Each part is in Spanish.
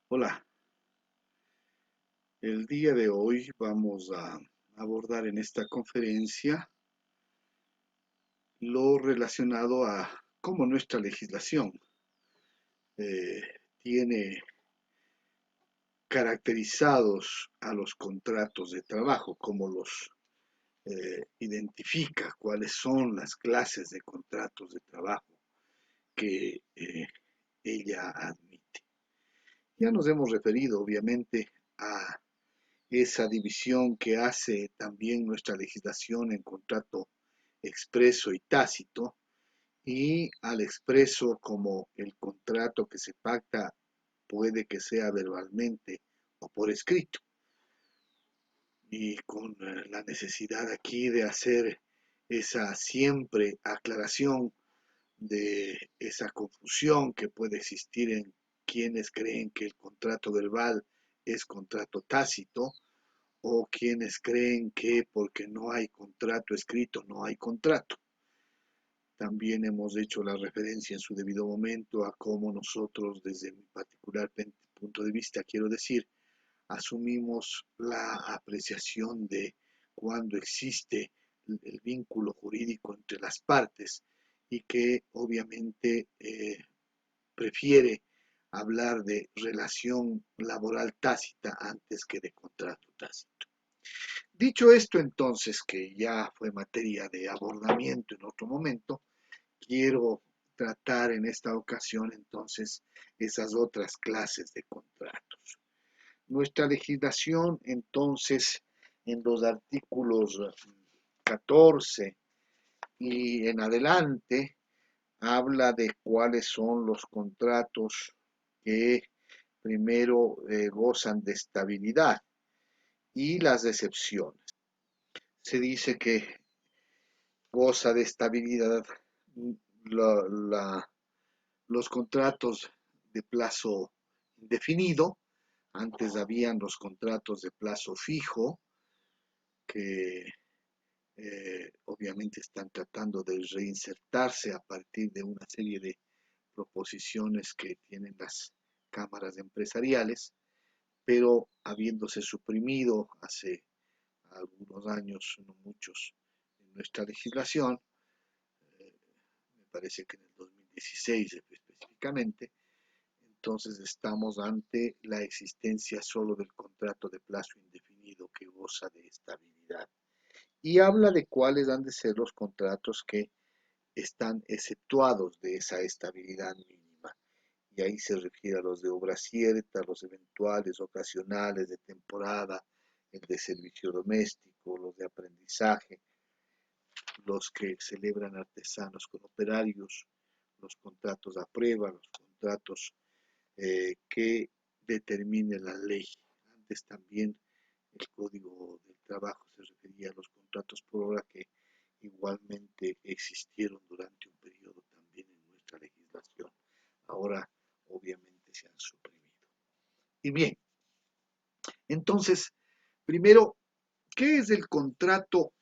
Hola, el día de hoy vamos a abordar en esta conferencia lo relacionado a cómo nuestra legislación eh, tiene caracterizados a los contratos de trabajo, cómo los identifica, cuáles son las clases de contratos de trabajo que ella admite. Ya nos hemos referido, obviamente, a esa división que hace también nuestra legislación en contrato expreso y tácito, y al expreso como el contrato que se pacta puede que sea verbalmente o por escrito, y con la necesidad aquí de hacer esa siempre aclaración de esa confusión que puede existir en quienes creen que el contrato verbal es contrato tácito o quienes creen que porque no hay contrato escrito no hay contrato. También hemos hecho la referencia en su debido momento a cómo nosotros, desde mi particular punto de vista, quiero decir, asumimos la apreciación de cuando existe el vínculo jurídico entre las partes y que obviamente prefiere hablar de relación laboral tácita antes que de contrato tácito. Dicho esto, entonces, que ya fue materia de abordamiento en otro momento, quiero tratar en esta ocasión, entonces, esas otras clases de contratos. Nuestra legislación, entonces, en los artículos 14 y en adelante, habla de cuáles son los contratos que primero gozan de estabilidad y las excepciones. Se dice que goza de estabilidad la, la, los contratos de plazo indefinido. Antes habían los contratos de plazo fijo que obviamente están tratando de reinsertarse a partir de una serie de proposiciones que tienen las cámaras empresariales, pero habiéndose suprimido hace algunos años, no muchos, en nuestra legislación, me parece que en el 2016 específicamente, entonces estamos ante la existencia solo del contrato de plazo indefinido que goza de estabilidad. Y habla de cuáles han de ser los contratos que están exceptuados de esa estabilidad mínima. Y ahí se refiere a los de obra cierta, los eventuales, ocasionales, de temporada, el de servicio doméstico, los de aprendizaje, los que celebran artesanos con operarios, los contratos a prueba, los contratos que determine la ley. Antes también el Código del Trabajo se refería a los contratos por hora que igualmente existieron durante un periodo también en nuestra legislación. Ahora obviamente se han suprimido. Y bien, entonces, primero, ¿qué es el contrato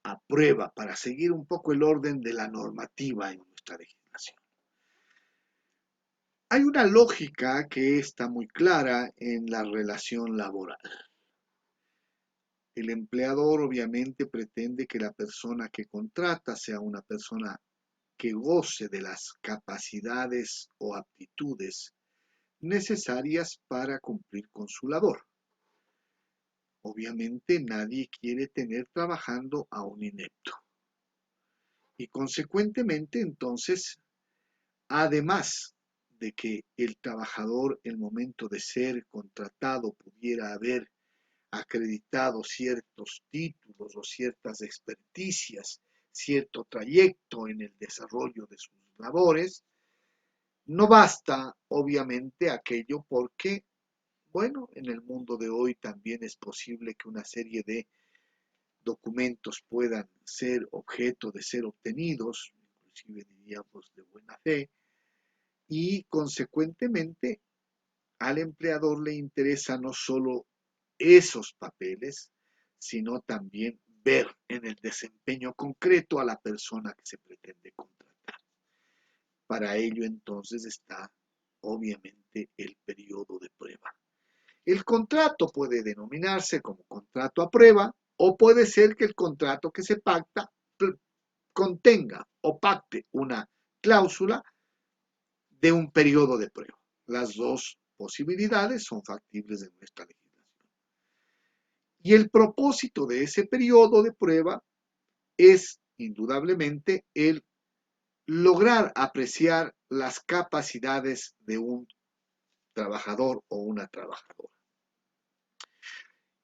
a prueba para seguir un poco el orden de la normativa en nuestra legislación? Hay una lógica que está muy clara en la relación laboral. El empleador obviamente pretende que la persona que contrata sea una persona que goce de las capacidades o aptitudes necesarias para cumplir con su labor. Obviamente nadie quiere tener trabajando a un inepto. Y consecuentemente entonces, además de que el trabajador, el momento de ser contratado, pudiera haber acreditado ciertos títulos o ciertas experticias, cierto trayecto en el desarrollo de sus labores, no basta obviamente aquello porque, bueno, en el mundo de hoy también es posible que una serie de documentos puedan ser objeto de ser obtenidos, inclusive diríamos de buena fe, y consecuentemente al empleador le interesa no solo esos papeles, sino también ver en el desempeño concreto a la persona que se pretende contratar. Para ello entonces está obviamente el periodo de prueba. El contrato puede denominarse como contrato a prueba o puede ser que el contrato que se pacta contenga o pacte una cláusula de un periodo de prueba. Las dos posibilidades son factibles en nuestra legislación. Y el propósito de ese periodo de prueba es indudablemente el lograr apreciar las capacidades de un trabajador o una trabajadora.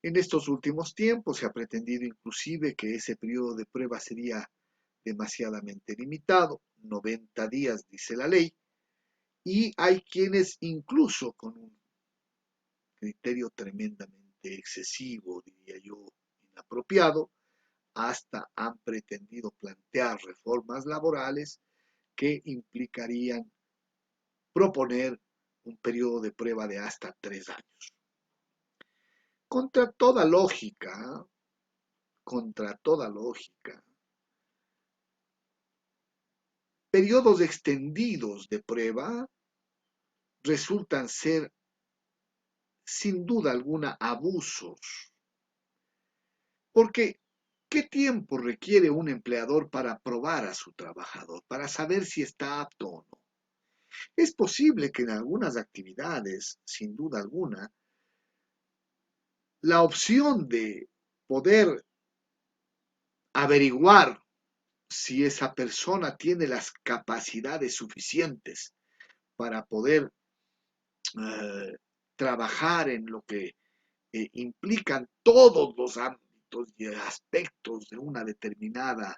En estos últimos tiempos se ha pretendido inclusive que ese periodo de prueba sería demasiadamente limitado, 90 días dice la ley, y hay quienes incluso con un criterio tremendamente excesivo, diría yo, inapropiado, hasta han pretendido plantear reformas laborales que implicarían proponer un periodo de prueba de hasta 3 años. Contra toda lógica, contra toda lógica, periodos extendidos de prueba resultan ser sin duda alguna abusos, porque ¿qué tiempo requiere un empleador para probar a su trabajador, para saber si está apto o no? Es posible que en algunas actividades, sin duda alguna, la opción de poder averiguar si esa persona tiene las capacidades suficientes para poder trabajar en lo que implican todos los ámbitos y aspectos de una determinada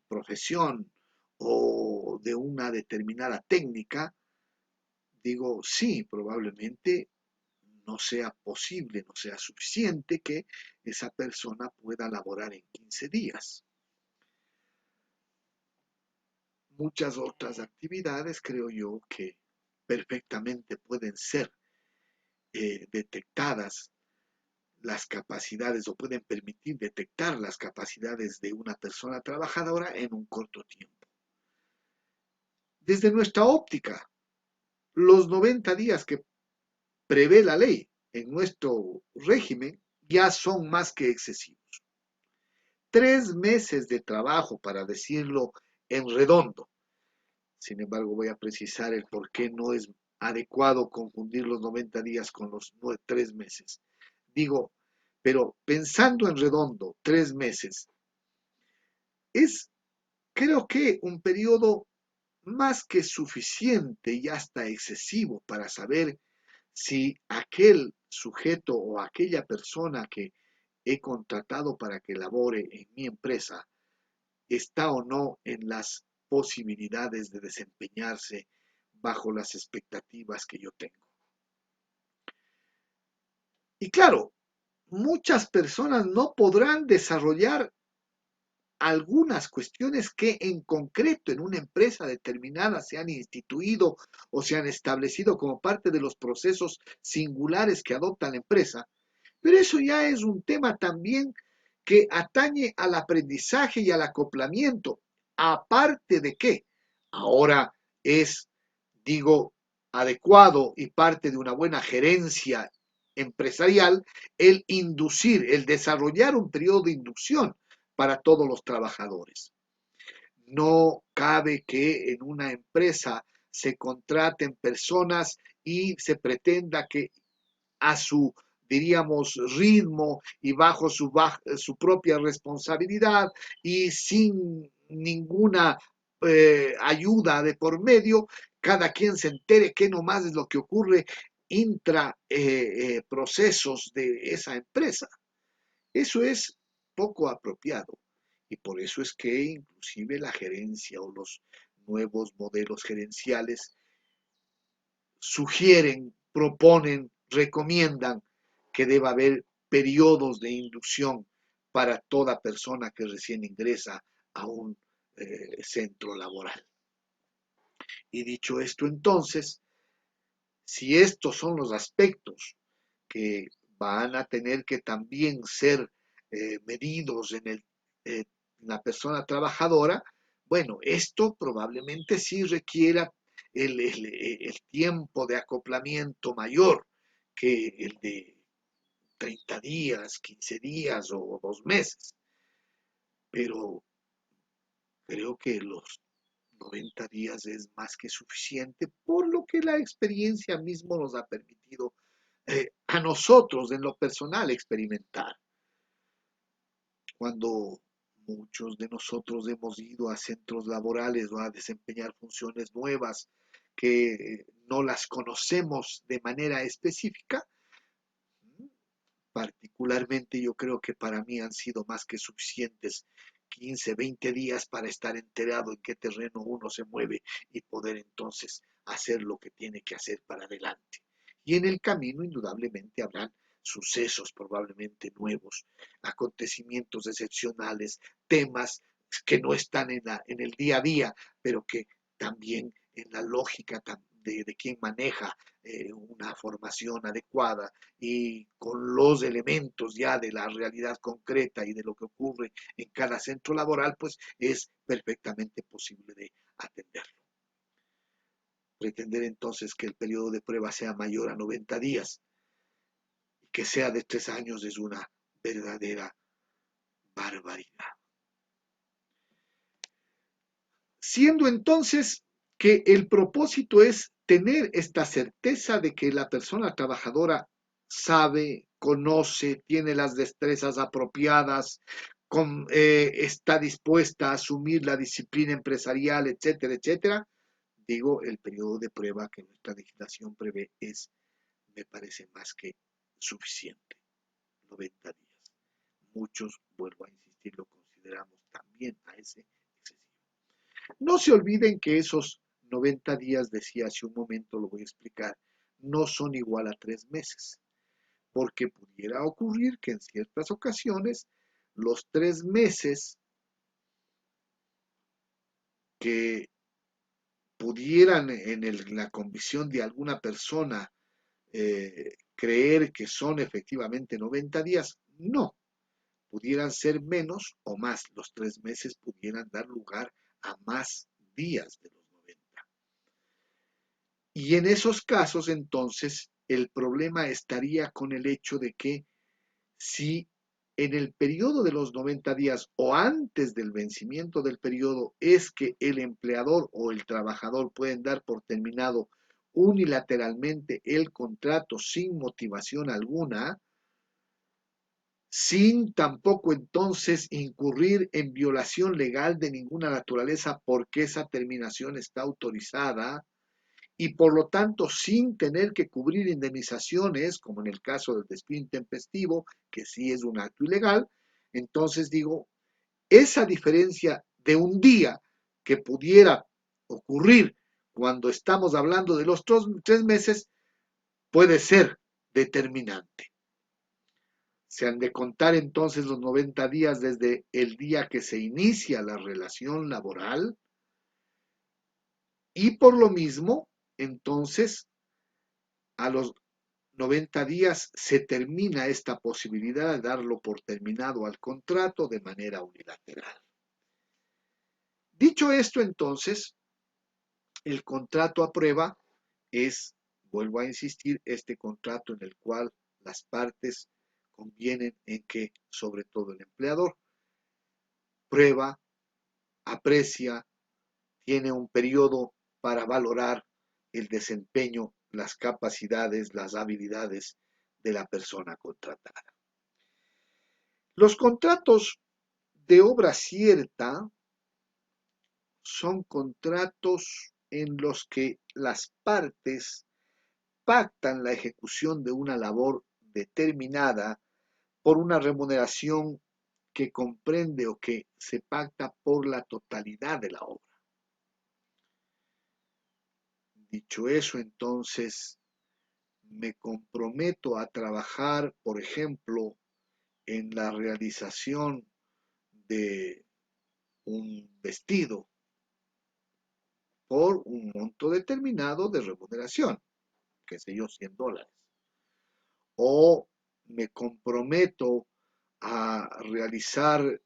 profesión o de una determinada técnica, digo, sí, probablemente no sea posible, no sea suficiente que esa persona pueda laborar en 15 días. Muchas otras actividades creo yo que perfectamente pueden ser detectadas las capacidades o pueden permitir detectar las capacidades de una persona trabajadora en un corto tiempo. Desde nuestra óptica, los 90 días que prevé la ley en nuestro régimen ya son más que excesivos. 3 meses de trabajo, para decirlo en redondo. Sin embargo, voy a precisar el por qué no es adecuado confundir los 90 días con los 3 meses. Digo, pero pensando en redondo, 3 meses, es creo que un periodo más que suficiente y hasta excesivo para saber si aquel sujeto o aquella persona que he contratado para que labore en mi empresa está o no en las posibilidades de desempeñarse bajo las expectativas que yo tengo. Y claro, muchas personas no podrán desarrollar algunas cuestiones que en concreto en una empresa determinada se han instituido o se han establecido como parte de los procesos singulares que adopta la empresa, pero eso ya es un tema también que atañe al aprendizaje y al acoplamiento, aparte de que ahora es, digo, adecuado y parte de una buena gerencia empresarial el inducir, el desarrollar un periodo de inducción para todos los trabajadores. No cabe que en una empresa se contraten personas y se pretenda que a su, diríamos, ritmo y bajo su propia responsabilidad y sin ninguna ayuda de por medio, cada quien se entere qué nomás es lo que ocurre intra procesos de esa empresa. Eso es poco apropiado y por eso es que inclusive la gerencia o los nuevos modelos gerenciales sugieren, proponen, recomiendan que deba haber periodos de inducción para toda persona que recién ingresa a un centro laboral. Y dicho esto, entonces, si estos son los aspectos que van a tener que también ser medidos en la persona trabajadora, bueno, esto probablemente sí requiera el tiempo de acoplamiento mayor que el de 30 días, 15 días o 2 meses. Pero creo que los 90 días es más que suficiente, por lo que la experiencia mismo nos ha permitido a nosotros en lo personal experimentar. Cuando muchos de nosotros hemos ido a centros laborales o a desempeñar funciones nuevas que no las conocemos de manera específica, particularmente yo creo que para mí han sido más que suficientes 15, 20 días para estar enterado en qué terreno uno se mueve y poder entonces hacer lo que tiene que hacer para adelante. Y en el camino indudablemente habrán sucesos probablemente nuevos, acontecimientos excepcionales, temas que no están en el día a día, pero que también en la lógica de quien maneja una formación adecuada y con los elementos ya de la realidad concreta y de lo que ocurre en cada centro laboral, pues es perfectamente posible de atenderlo. Pretender entonces que el periodo de prueba sea mayor a 90 días y que sea de 3 años es una verdadera barbaridad. Siendo entonces que el propósito es tener esta certeza de que la persona trabajadora sabe, conoce, tiene las destrezas apropiadas, está dispuesta a asumir la disciplina empresarial, etcétera, etcétera. Digo, el periodo de prueba que nuestra legislación prevé me parece más que suficiente, 90 días. Muchos, vuelvo a insistir, lo consideramos también a ese excesivo. No se olviden que esos 90 días, decía hace un momento, lo voy a explicar, no son igual a 3 meses, porque pudiera ocurrir que en ciertas ocasiones los 3 meses que pudieran la convicción de alguna persona creer que son efectivamente 90 días, no, pudieran ser menos o más. Los 3 meses pudieran dar lugar a más días de los 90. Y en esos casos, entonces, el problema estaría con el hecho de que si en el periodo de los 90 días o antes del vencimiento del periodo es que el empleador o el trabajador pueden dar por terminado unilateralmente el contrato sin motivación alguna, sin tampoco entonces incurrir en violación legal de ninguna naturaleza porque esa terminación está autorizada y por lo tanto sin tener que cubrir indemnizaciones, como en el caso del despido intempestivo, que sí es un acto ilegal, entonces digo, esa diferencia de un día que pudiera ocurrir cuando estamos hablando de los 3 meses puede ser determinante. Se han de contar entonces los 90 días desde el día que se inicia la relación laboral y por lo mismo, entonces, a los 90 días se termina esta posibilidad de darlo por terminado al contrato de manera unilateral. Dicho esto, entonces, el contrato a prueba es, vuelvo a insistir, este contrato en el cual las partes convienen en que, sobre todo el empleador, prueba, aprecia, tiene un periodo para valorar el desempeño, las capacidades, las habilidades de la persona contratada. Los contratos de obra cierta son contratos en los que las partes pactan la ejecución de una labor determinada por una remuneración que comprende o que se pacta por la totalidad de la obra. Dicho eso, entonces, me comprometo a trabajar, por ejemplo, en la realización de un vestido por un monto determinado de remuneración, qué sé yo, $100. O me comprometo a realizar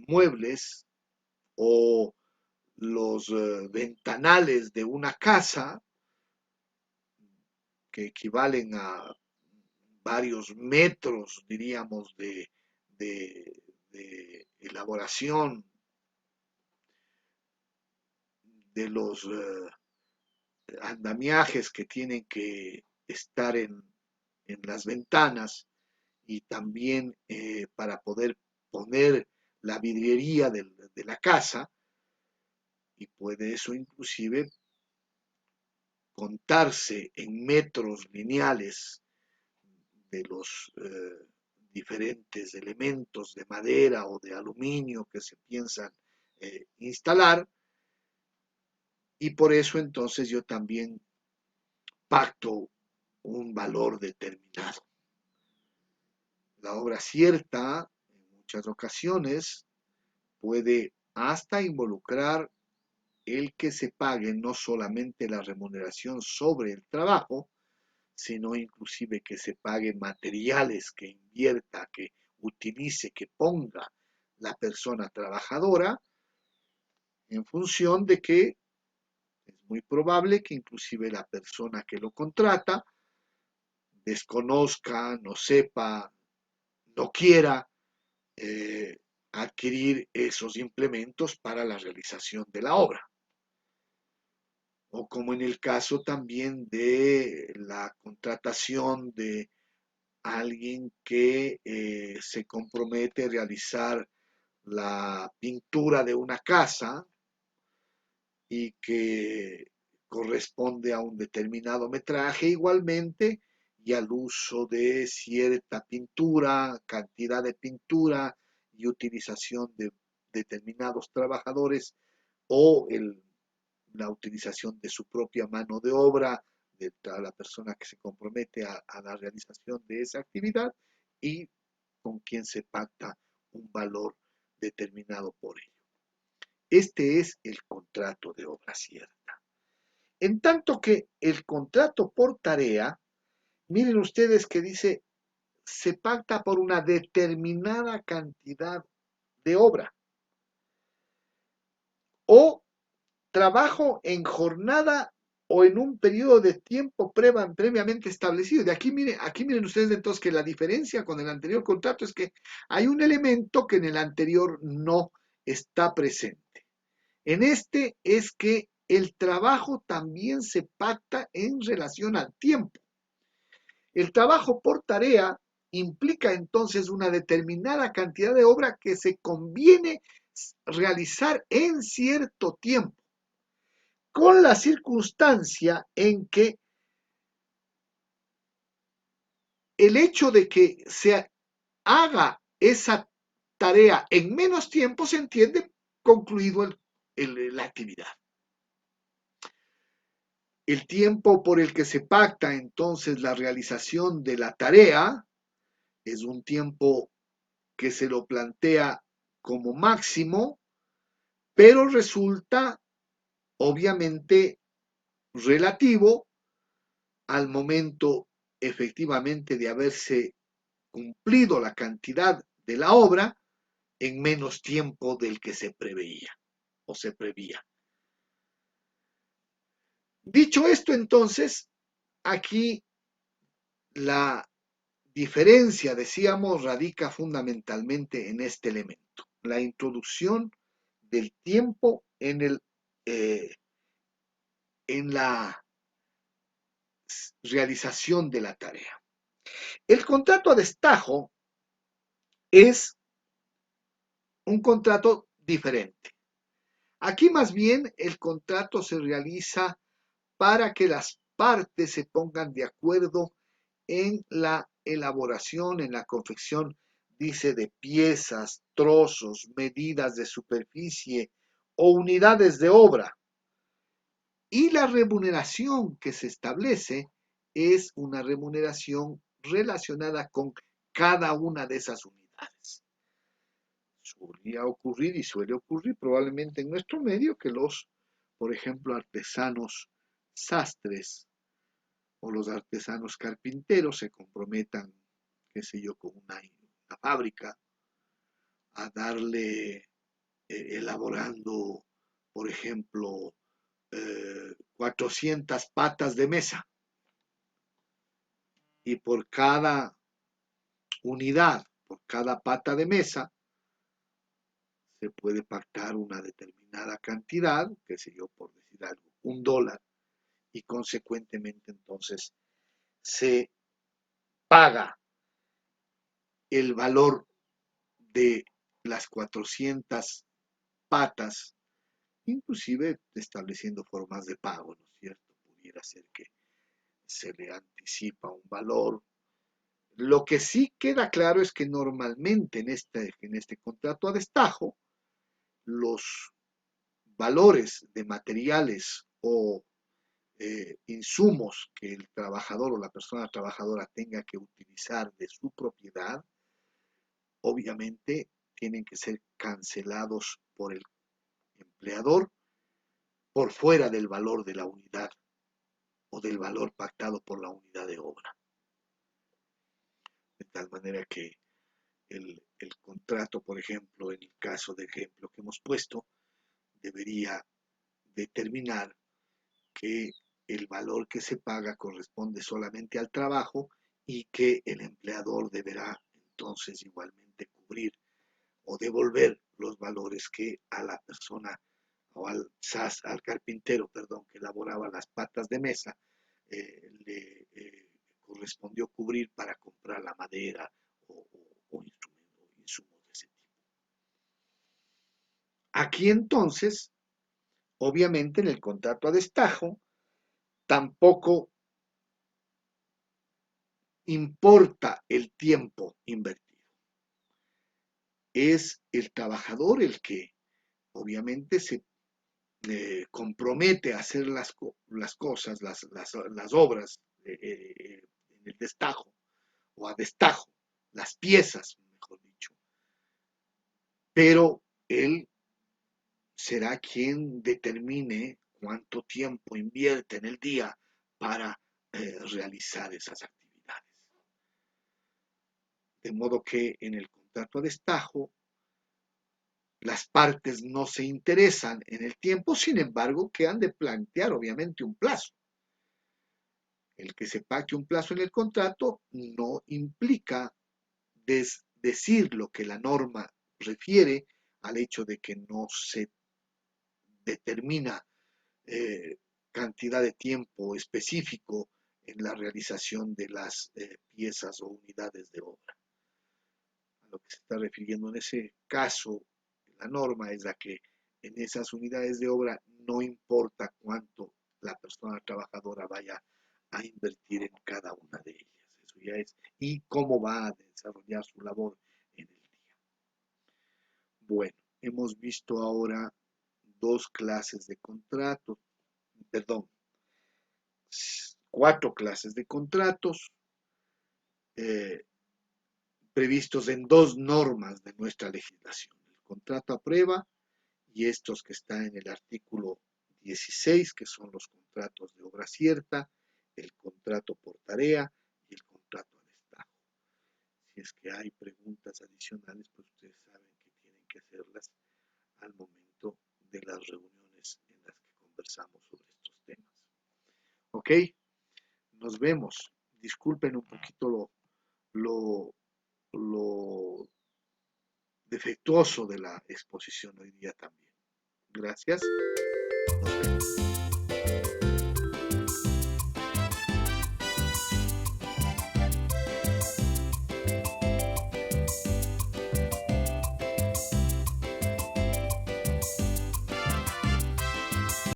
muebles o los ventanales de una casa que equivalen a varios metros, diríamos, de elaboración de los andamiajes que tienen que estar en las ventanas y también para poder poner la vidriería de la casa, y puede eso inclusive contarse en metros lineales de los diferentes elementos de madera o de aluminio que se piensan instalar, y por eso entonces yo también pacto un valor determinado. La obra cierta, en muchas ocasiones, puede hasta involucrar el que se pague no solamente la remuneración sobre el trabajo, sino inclusive que se pague materiales que invierta, que utilice, que ponga la persona trabajadora, en función de que es muy probable que inclusive la persona que lo contrata desconozca, no sepa, no quiera adquirir esos implementos para la realización de la obra. O como en el caso también de la contratación de alguien que se compromete a realizar la pintura de una casa y que corresponde a un determinado metraje igualmente, y al uso de cierta pintura, cantidad de pintura y utilización de determinados trabajadores, o la utilización de su propia mano de obra, de la persona que se compromete a la realización de esa actividad, y con quien se pacta un valor determinado por ello. Este es el contrato de obra cierta. En tanto que el contrato por tarea, miren ustedes que dice, se pacta por una determinada cantidad de obra o trabajo en jornada o en un periodo de tiempo previamente establecido. De aquí miren ustedes entonces que la diferencia con el anterior contrato es que hay un elemento que en el anterior no está presente. En este es que el trabajo también se pacta en relación al tiempo. El trabajo por tarea implica entonces una determinada cantidad de obra que se conviene realizar en cierto tiempo, con la circunstancia en que el hecho de que se haga esa tarea en menos tiempo se entiende concluido la actividad. El tiempo por el que se pacta entonces la realización de la tarea es un tiempo que se lo plantea como máximo, pero resulta obviamente relativo al momento efectivamente de haberse cumplido la cantidad de la obra en menos tiempo del que se preveía o se prevía. Dicho esto, entonces, aquí la diferencia, decíamos, radica fundamentalmente en este elemento, la introducción del tiempo en la realización de la tarea. El contrato a destajo es un contrato diferente. Aquí más bien el contrato se realiza para que las partes se pongan de acuerdo en la elaboración, en la confección, dice, de piezas, trozos, medidas de superficie o unidades de obra. Y la remuneración que se establece es una remuneración relacionada con cada una de esas unidades. Solía ocurrir y suele ocurrir probablemente en nuestro medio que por ejemplo, artesanos sastres o los artesanos carpinteros se comprometan, qué sé yo, con una fábrica a darle, elaborando, por ejemplo, 400 patas de mesa. y por cada unidad, por cada pata de mesa, se puede pactar una determinada cantidad, qué sé yo, por decir algo, $1, y consecuentemente entonces se paga el valor de las 400 patas, inclusive estableciendo formas de pago, ¿no es cierto? Pudiera ser que se le anticipa un valor. Lo que sí queda claro es que normalmente en este contrato a destajo, los valores de materiales o insumos que el trabajador o la persona trabajadora tenga que utilizar de su propiedad, obviamente tienen que ser cancelados por el empleador por fuera del valor de la unidad o del valor pactado por la unidad de obra. De tal manera que el contrato, por ejemplo, en el caso de ejemplo que hemos puesto, debería determinar que el valor que se paga corresponde solamente al trabajo y que el empleador deberá entonces igualmente cubrir o devolver los valores que a la persona o al carpintero, perdón, que elaboraba las patas de mesa, le correspondió cubrir para comprar la madera o insumos de ese tipo. Aquí entonces, obviamente en el contrato a destajo, tampoco importa el tiempo invertido. Es el trabajador el que obviamente se compromete a hacer las cosas, las obras en el destajo o a destajo, las piezas, mejor dicho. Pero él será quien determine cuánto tiempo invierte en el día para realizar esas actividades. De modo que en el contrato a destajo las partes no se interesan en el tiempo, sin embargo, que han de plantear obviamente un plazo. El que se pacte un plazo en el contrato no implica decir lo que la norma refiere al hecho de que no se determina cantidad de tiempo específico en la realización de las piezas o unidades de obra. A lo que se está refiriendo en ese caso, la norma es la que en esas unidades de obra no importa cuánto la persona trabajadora vaya a invertir en cada una de ellas. Eso ya es. Y cómo va a desarrollar su labor en el día. Bueno, hemos visto ahora dos clases de contratos, perdón, 4 clases de contratos previstos en 2 normas de nuestra legislación. El contrato a prueba y estos que están en el artículo 16, que son los contratos de obra cierta, el contrato por tarea y el contrato a destajo. Si es que hay preguntas adicionales, pues ustedes saben que tienen que hacerlas al momento de las reuniones en las que conversamos sobre estos temas. ¿Ok? Nos vemos. Disculpen un poquito lo defectuoso de la exposición hoy día también. Gracias.